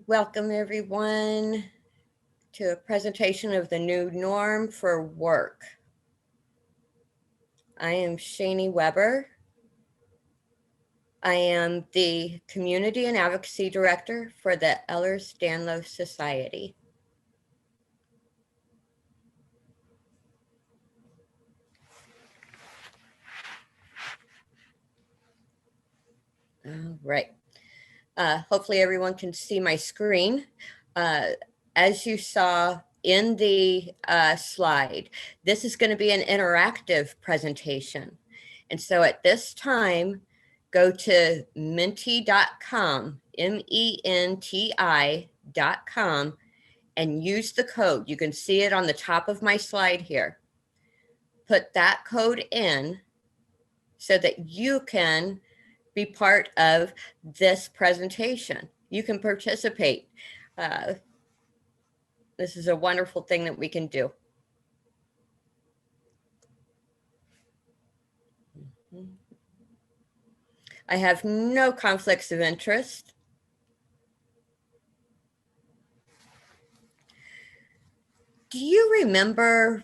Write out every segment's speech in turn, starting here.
Welcome everyone to a presentation of the new norm for work. I am Shani Weber. I am the Community and Advocacy Director for the Ehlers-Danlos Society. All right. Hopefully everyone can see my screen. As you saw in the slide, this is going to be an interactive presentation. And so at this time, go to menti.com, menti.com, and use the code. You can see it on the top of my slide here. Put that code in so that you can be part of this presentation. You can participate. This is a wonderful thing that we can do. I have no conflicts of interest. Do you remember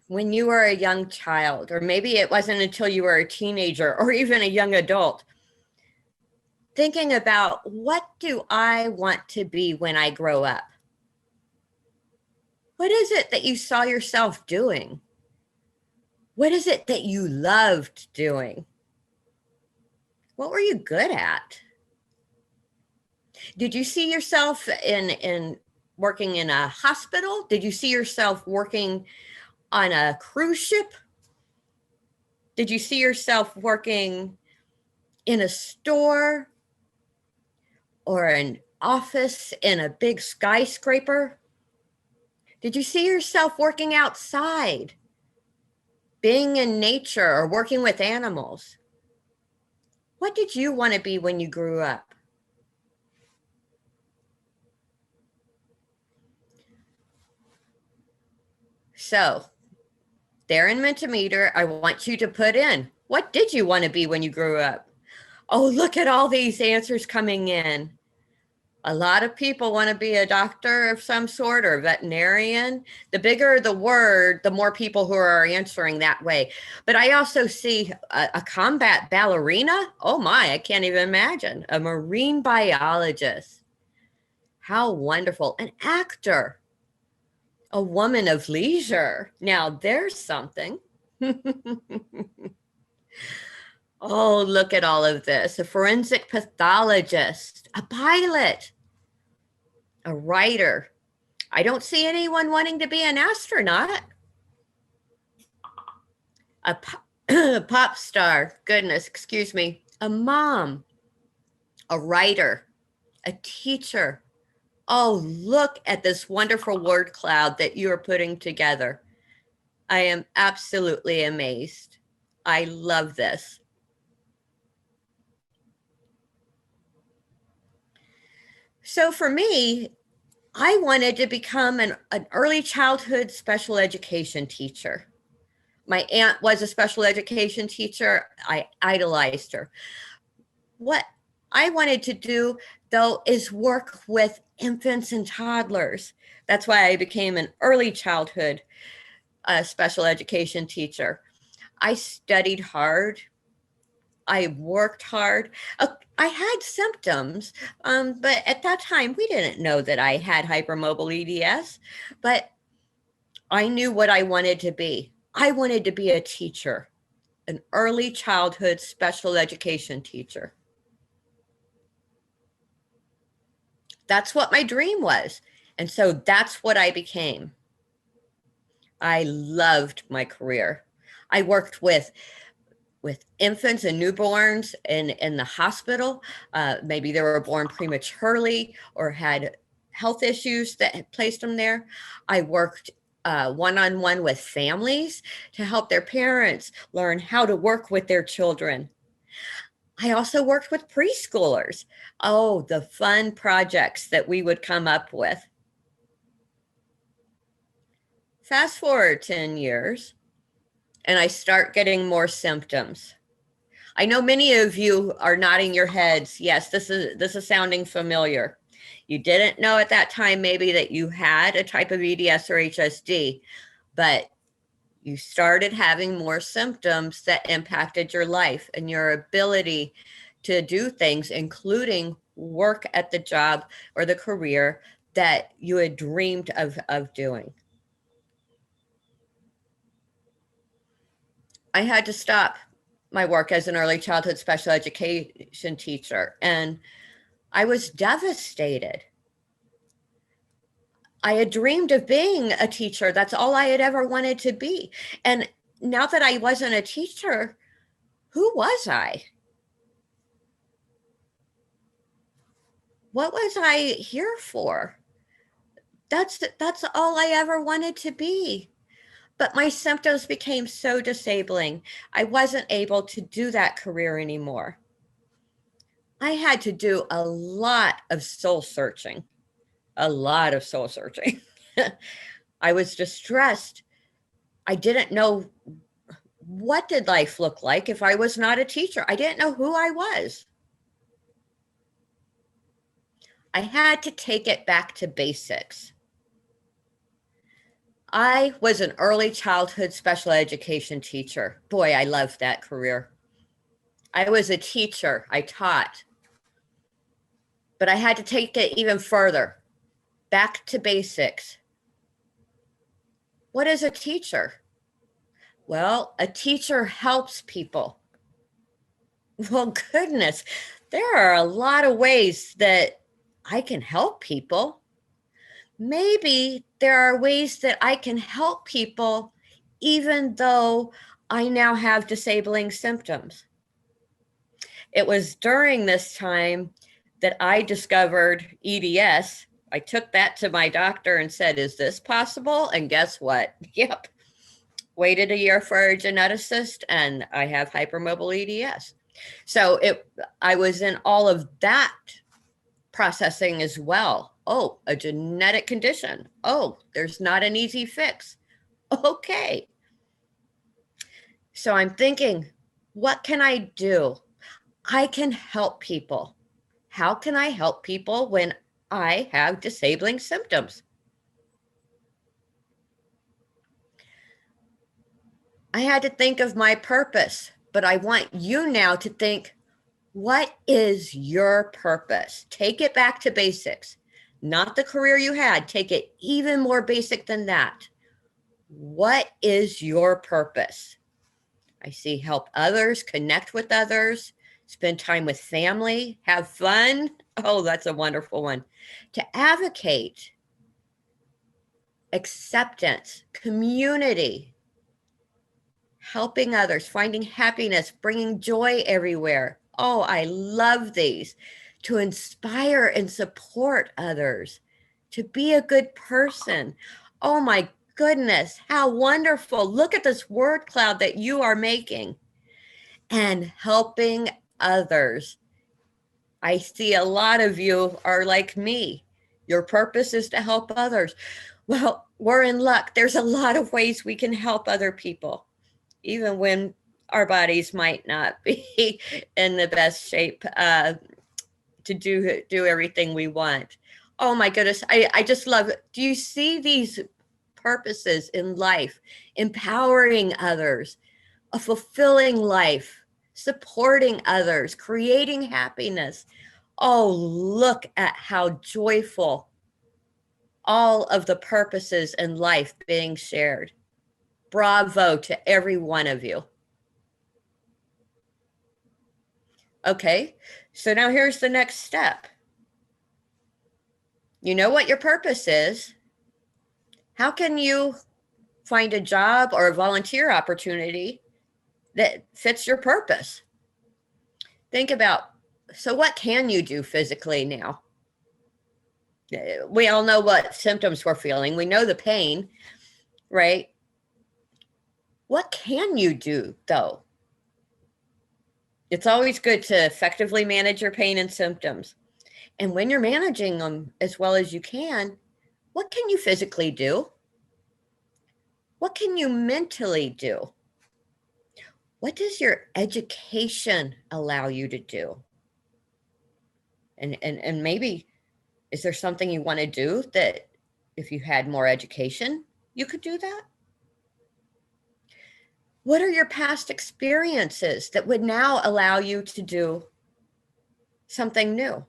when you were a young child, or maybe it wasn't until you were a teenager or even a young adult, thinking about what do I want to be when I grow up? What is it that you saw yourself doing? What is it that you loved doing? What were you good at? Did you see yourself in working in a hospital? Did you see yourself working on a cruise ship? Did you see yourself working in a store or an office in a big skyscraper? Did you see yourself working outside, being in nature or working with animals? What did you want to be when you grew up? So there in Mentimeter, I want you to put in, what did you want to be when you grew up? Oh, look at all these answers coming in. A lot of people want to be a doctor of some sort or a veterinarian. The bigger the word, the more people who are answering that way. But I also see a combat ballerina. Oh my, I can't even imagine. A marine biologist. How wonderful. An actor. A woman of leisure. Now there's something. Oh, look at all of this. A forensic pathologist, a pilot, a writer. I don't see anyone wanting to be an astronaut. A pop star, goodness, excuse me. A mom, a writer, a teacher. Oh, look at this wonderful word cloud that you are putting together. I am absolutely amazed. I love this. So for me, I wanted to become an early childhood special education teacher. My aunt was a special education teacher. I idolized her. What I wanted to do, though, is work with infants and toddlers. That's why I became an early childhood special education teacher. I studied hard. I worked hard. I had symptoms, but at that time, we didn't know that I had hypermobile EDS, but I knew what I wanted to be. I wanted to be a teacher, an early childhood special education teacher. That's what my dream was. And so that's what I became. I loved my career. I worked with infants and newborns in the hospital. Maybe they were born prematurely or had health issues that had placed them there. I worked one-on-one with families to help their parents learn how to work with their children. I also worked with preschoolers. Oh, the fun projects that we would come up with. Fast forward 10 years, and I start getting more symptoms. I know many of you are nodding your heads. Yes, this is sounding familiar. You didn't know at that time maybe that you had a type of EDS or HSD, but you started having more symptoms that impacted your life and your ability to do things, including work at the job or the career that you had dreamed of doing. I had to stop my work as an early childhood special education teacher, and I was devastated. I had dreamed of being a teacher. That's all I had ever wanted to be. And now that I wasn't a teacher, who was I? What was I here for? That's all I ever wanted to be. But my symptoms became so disabling. I wasn't able to do that career anymore. I had to do a lot of soul searching, a lot of soul searching. I was distressed. I didn't know what did life look like if I was not a teacher. I didn't know who I was. I had to take it back to basics. I was an early childhood special education teacher. Boy, I loved that career. I was a teacher. I taught. But I had to take it even further, back to basics. What is a teacher? Well, a teacher helps people. Well, goodness, there are a lot of ways that I can help people. Maybe there are ways that I can help people even though I now have disabling symptoms. It was during this time that I discovered EDS. I took that to my doctor and said, is this possible? And guess what? Yep. Waited a year for a geneticist, and I have hypermobile EDS. So I was in all of that processing as well. Oh, a genetic condition. Oh, there's not an easy fix. Okay. So I'm thinking, what can I do? I can help people. How can I help people when I have disabling symptoms? I had to think of my purpose, but I want you now to think, what is your purpose? Take it back to basics, not the career you had. Take it even more basic than that. What is your purpose? I see help others, connect with others, spend time with family, have fun. Oh, that's a wonderful one. To advocate, acceptance, community, helping others, finding happiness, bringing joy everywhere. Oh, I love these. To inspire and support others, to be a good person. Oh my goodness, how wonderful. Look at this word cloud that you are making. And helping others. I see a lot of you are like me. Your purpose is to help others. Well, we're in luck. There's a lot of ways we can help other people, even when our bodies might not be in the best shape to do everything we want. Oh my goodness, I just love it. Do you see these purposes in life? Empowering others, a fulfilling life, supporting others, creating happiness. Oh, look at how joyful all of the purposes in life being shared. Bravo to every one of you. Okay, so now here's the next step. You know what your purpose is. How can you find a job or a volunteer opportunity that fits your purpose? Think about, so what can you do physically now? We all know what symptoms we're feeling. We know the pain, right? What can you do though? It's always good to effectively manage your pain and symptoms. And when you're managing them as well as you can, what can you physically do? What can you mentally do? What does your education allow you to do? And maybe Is there something you want to do that if you had more education, you could do that? What are your past experiences that would now allow you to do something new?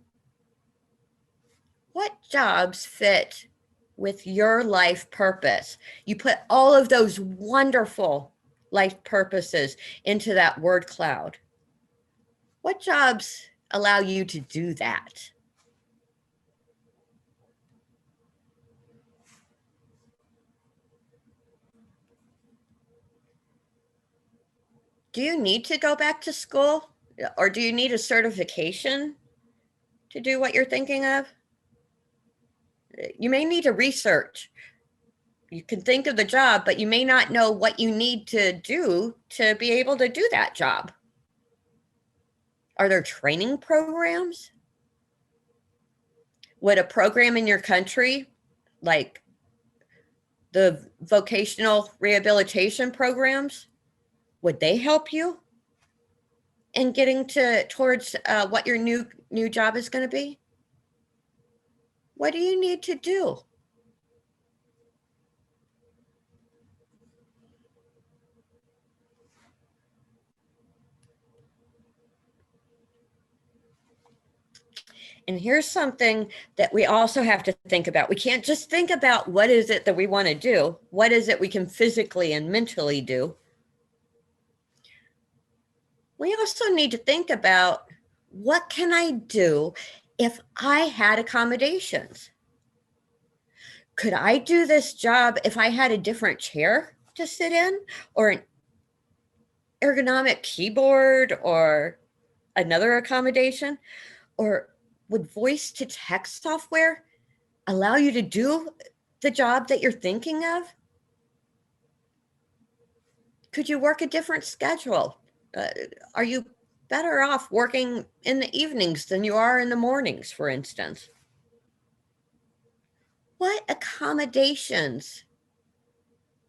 What jobs fit with your life purpose? You put all of those wonderful life purposes into that word cloud. What jobs allow you to do that? Do you need to go back to school, or do you need a certification to do what you're thinking of? You may need to research. You can think of the job, but you may not know what you need to do to be able to do that job. Are there training programs? Would a program in your country, like the vocational rehabilitation programs, would they help you in getting towards what your new job is going to be? What do you need to do? And here's something that we also have to think about. We can't just think about what is it that we want to do. What is it we can physically and mentally do? We also need to think about, what can I do if I had accommodations? Could I do this job if I had a different chair to sit in, or an ergonomic keyboard, or another accommodation? Or would voice to text software allow you to do the job that you're thinking of? Could you work a different schedule? Are you better off working in the evenings than you are in the mornings, for instance? What accommodations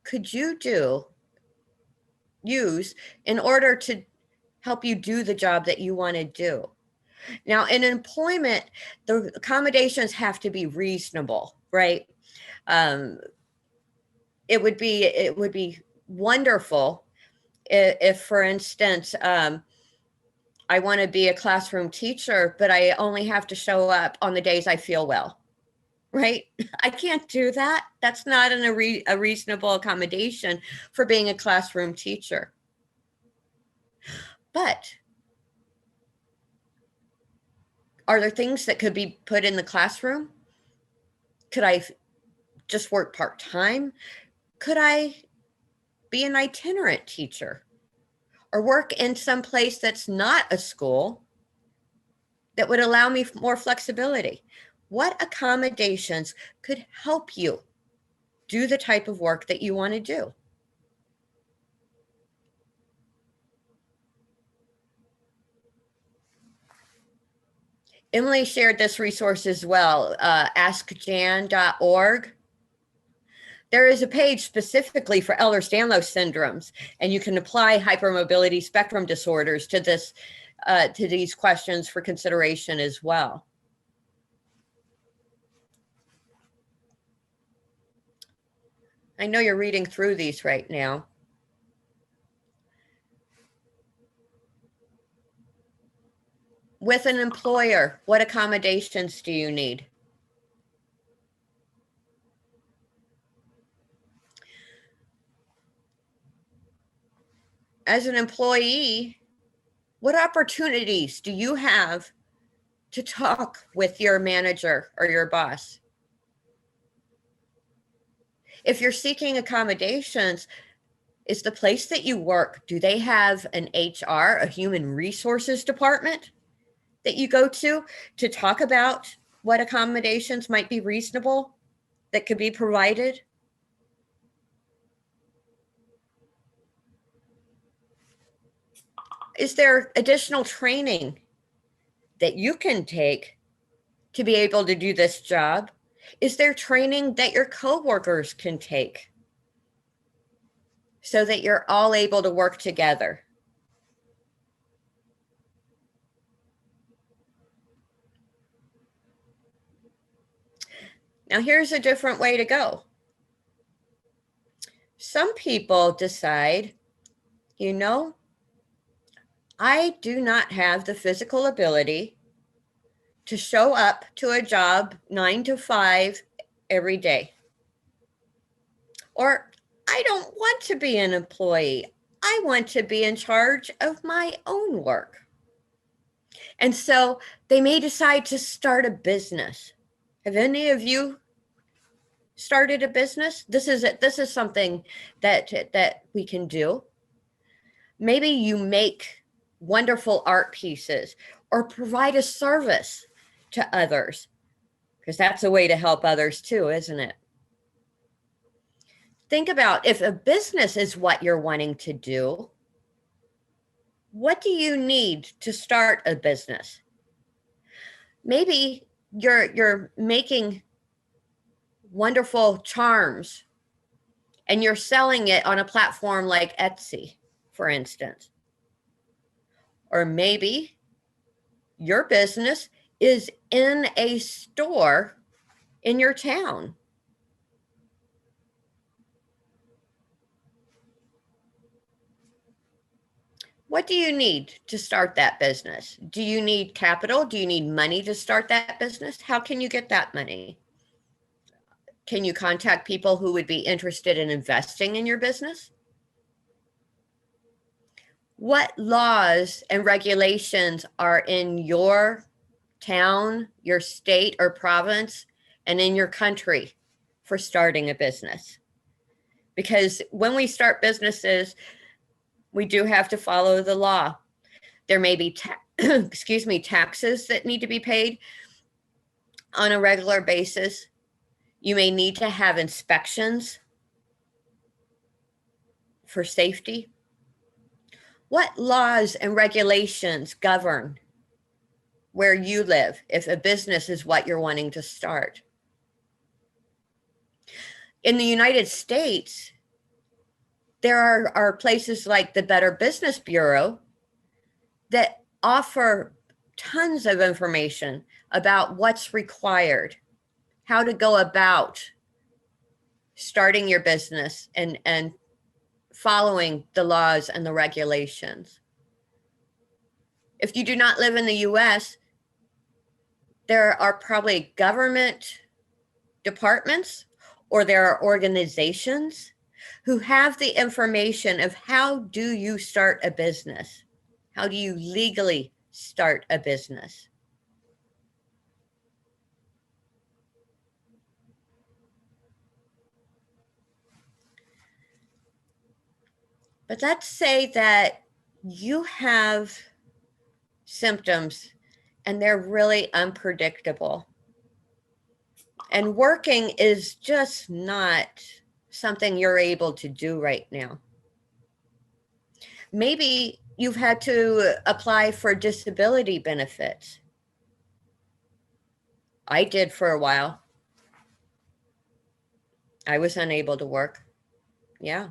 could you use in order to help you do the job that you want to do? Now, in employment, the accommodations have to be reasonable, right? Um, it would be wonderful if for instance, I want to be a classroom teacher, but I only have to show up on the days I feel well, right? I can't do that. That's not a reasonable accommodation for being a classroom teacher. But are there things that could be put in the classroom? Could I just work part-time? Could I be an itinerant teacher, or work in some place that's not a school that would allow me more flexibility? What accommodations could help you do the type of work that you want to do? Emily shared this resource as well, askjan.org. There is a page specifically for Ehlers-Danlos syndromes, and you can apply hypermobility spectrum disorders to these questions for consideration as well. I know you're reading through these right now. With an employer, what accommodations do you need? As an employee, what opportunities do you have to talk with your manager or your boss? If you're seeking accommodations, is the place that you work, do they have an HR, a human resources department that you go to talk about what accommodations might be reasonable that could be provided? Is there additional training that you can take to be able to do this job? Is there training that your coworkers can take so that you're all able to work together? Now, here's a different way to go. Some people decide, you know, I do not have the physical ability to show up to a job 9 to 5 every day. Or I don't want to be an employee. I want to be in charge of my own work. And so they may decide to start a business. Have any of you started a business? This is something that we can do. Maybe you make wonderful art pieces or provide a service to others, because that's a way to help others too, isn't it? Think about, if a business is what you're wanting to do, what do you need to start a business? Maybe you're making wonderful charms and you're selling it on a platform like Etsy, for instance. Or maybe your business is in a store in your town. What do you need to start that business? Do you need capital? Do you need money to start that business? How can you get that money? Can you contact people who would be interested in investing in your business? What laws and regulations are in your town, your state or province, and in your country for starting a business? Because when we start businesses, we do have to follow the law. There may be taxes that need to be paid on a regular basis. You may need to have inspections for safety. What laws and regulations govern where you live if a business is what you're wanting to start? In the United States, there are places like the Better Business Bureau that offer tons of information about what's required, how to go about starting your business and following the laws and the regulations. If you do not live in the US, there are probably government departments or there are organizations who have the information of how do you start a business? How do you legally start a business? But let's say that you have symptoms and they're really unpredictable. And working is just not something you're able to do right now. Maybe you've had to apply for disability benefits. I did for a while. I was unable to work. Yeah.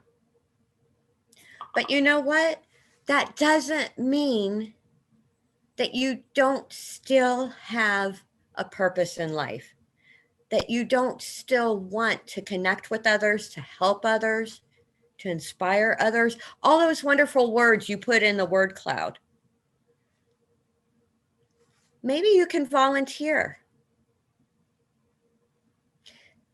But you know what? That doesn't mean that you don't still have a purpose in life, that you don't still want to connect with others, to help others, to inspire others, all those wonderful words you put in the word cloud. Maybe you can volunteer.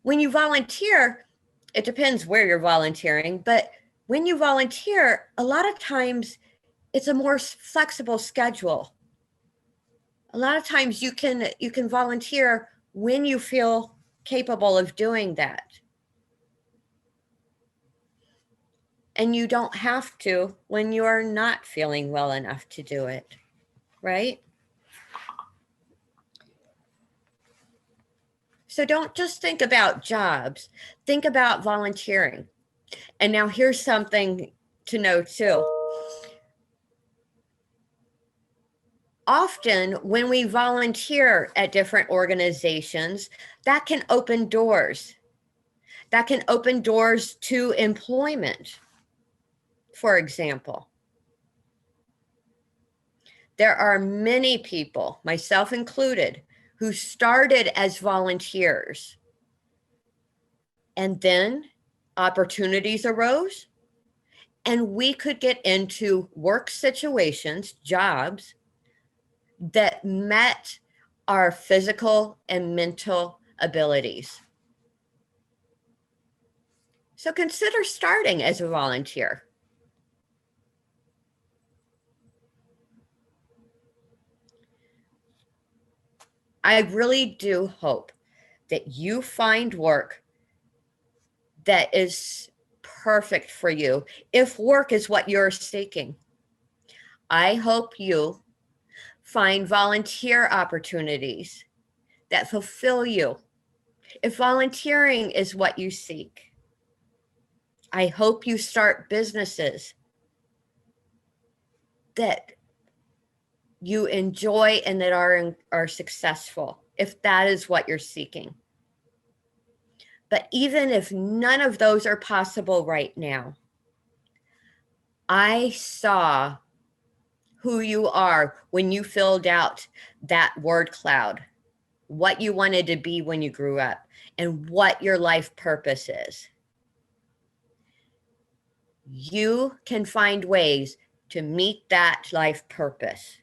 When you volunteer, it depends where you're volunteering, but when you volunteer, a lot of times it's a more flexible schedule. A lot of times you can volunteer when you feel capable of doing that. And you don't have to when you are not feeling well enough to do it, right? So don't just think about jobs, think about volunteering. And now here's something to know too. Often when we volunteer at different organizations, that can open doors. That can open doors to employment, for example. There are many people, myself included, who started as volunteers And then opportunities arose, and we could get into work situations, jobs that met our physical and mental abilities. So consider starting as a volunteer. I really do hope that you find work that is perfect for you, if work is what you're seeking. I hope you find volunteer opportunities that fulfill you, if volunteering is what you seek. I hope you start businesses that you enjoy and that are successful, if that is what you're seeking. But even if none of those are possible right now, I saw who you are when you filled out that word cloud, what you wanted to be when you grew up, and what your life purpose is. You can find ways to meet that life purpose,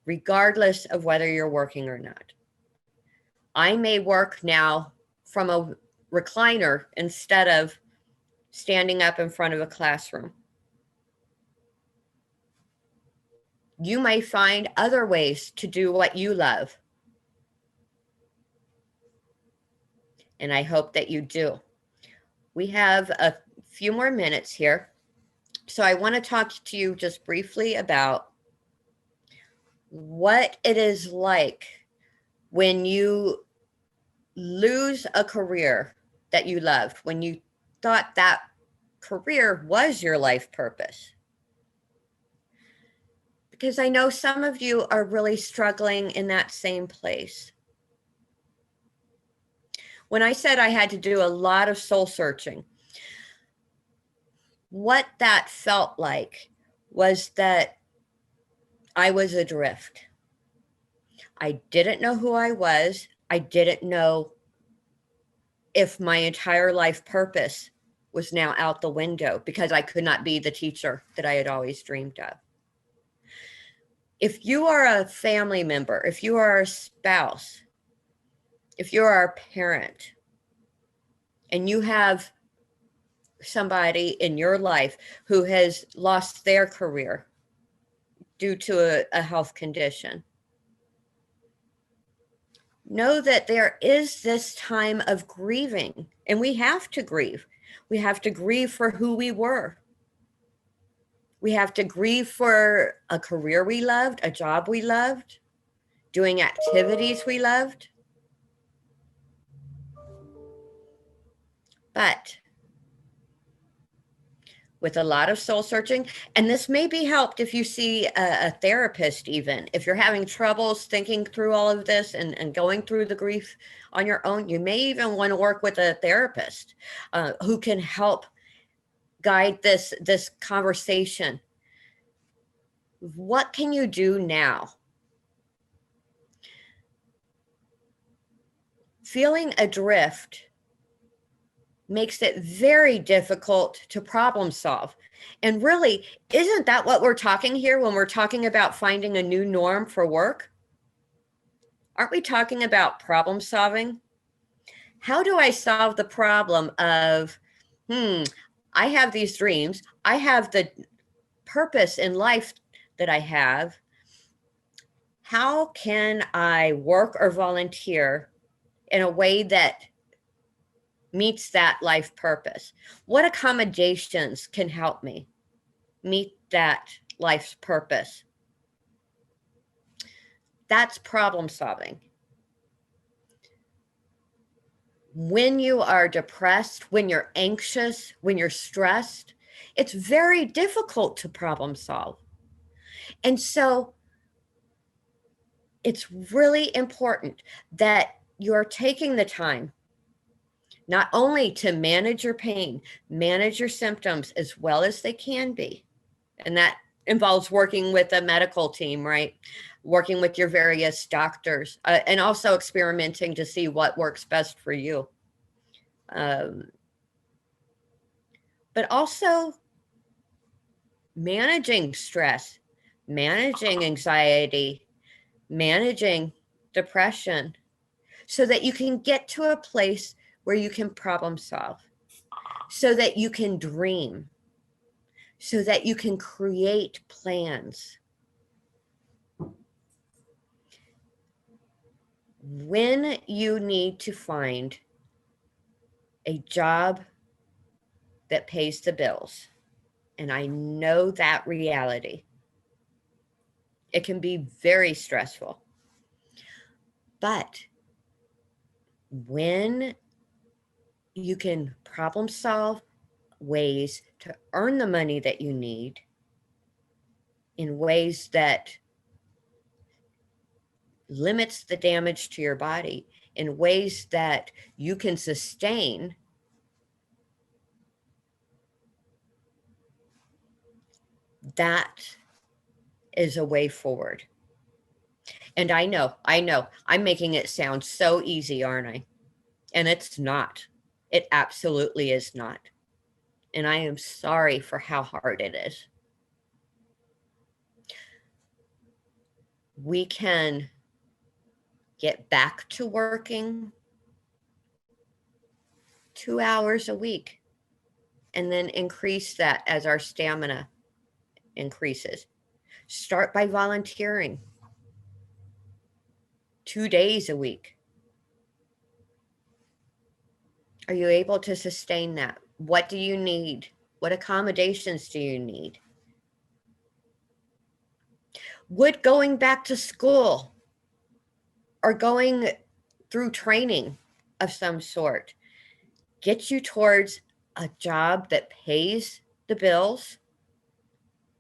regardless of whether you're working or not. I may work now from a recliner instead of standing up in front of a classroom. You may find other ways to do what you love. And I hope that you do. We have a few more minutes here. So I want to talk to you just briefly about what it is like when you lose a career that you loved, when you thought that career was your life purpose. Because I know some of you are really struggling in that same place. When I said I had to do a lot of soul searching, what that felt like was that I was adrift. I didn't know who I was. I didn't know if my entire life purpose was now out the window because I could not be the teacher that I had always dreamed of. If you are a family member, if you are a spouse, if you are a parent, and you have somebody in your life who has lost their career due to a health condition, know that there is this time of grieving, and we have to grieve. We have to grieve for who we were. We have to grieve for a career we loved, a job we loved, doing activities we loved. But with a lot of soul searching, and this may be helped if you see a therapist, even if you're having troubles thinking through all of this and going through the grief on your own, you may even want to work with a therapist who can help guide this conversation. What can you do now? Feeling adrift makes it very difficult to problem solve. And really, isn't that what we're talking here when we're talking about finding a new norm for work? Aren't we talking about problem solving? How do I solve the problem of, I have these dreams, I have the purpose in life that I have. How can I work or volunteer in a way that meets that life purpose? What accommodations can help me meet that life's purpose? That's problem solving. When you are depressed, when you're anxious, when you're stressed, it's very difficult to problem solve. And so it's really important that you're taking the time not only to manage your pain, manage your symptoms as well as they can be. And that involves working with a medical team, right? Working with your various doctors and also experimenting to see what works best for you. But also managing stress, managing anxiety, managing depression, so that you can get to a place where you can problem solve, so that you can dream, so that you can create plans. When you need to find a job that pays the bills, and I know that reality, it can be very stressful. But when you can problem solve ways to earn the money that you need in ways that limits the damage to your body, in ways that you can sustain, that is a way forward. And I know, I'm making it sound so easy, aren't I? And it's not. It absolutely is not. And I am sorry for how hard it is. We can get back to working 2 hours a week and then increase that as our stamina increases. Start by volunteering 2 days a week. Are you able to sustain that? What do you need? What accommodations do you need? Would going back to school or going through training of some sort get you towards a job that pays the bills,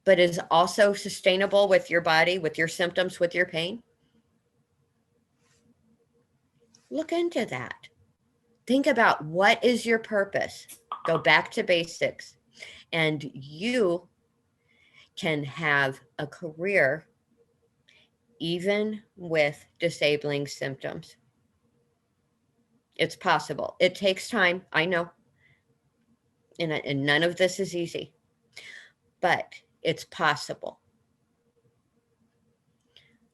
but is also sustainable with your body, with your symptoms, with your pain? Look into that. Think about, what is your purpose? Go back to basics, and you can have a career even with disabling symptoms. It's possible. It takes time, I know. And none of this is easy, but it's possible.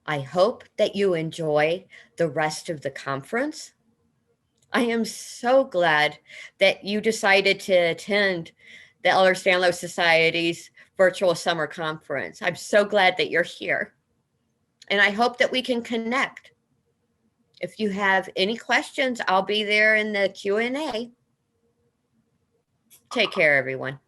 I hope that you enjoy the rest of the conference. I am so glad that you decided to attend the Ehlers-Danlos Society's virtual summer conference. I'm so glad that you're here. And I hope that we can connect. If you have any questions, I'll be there in the Q&A. Take care, everyone.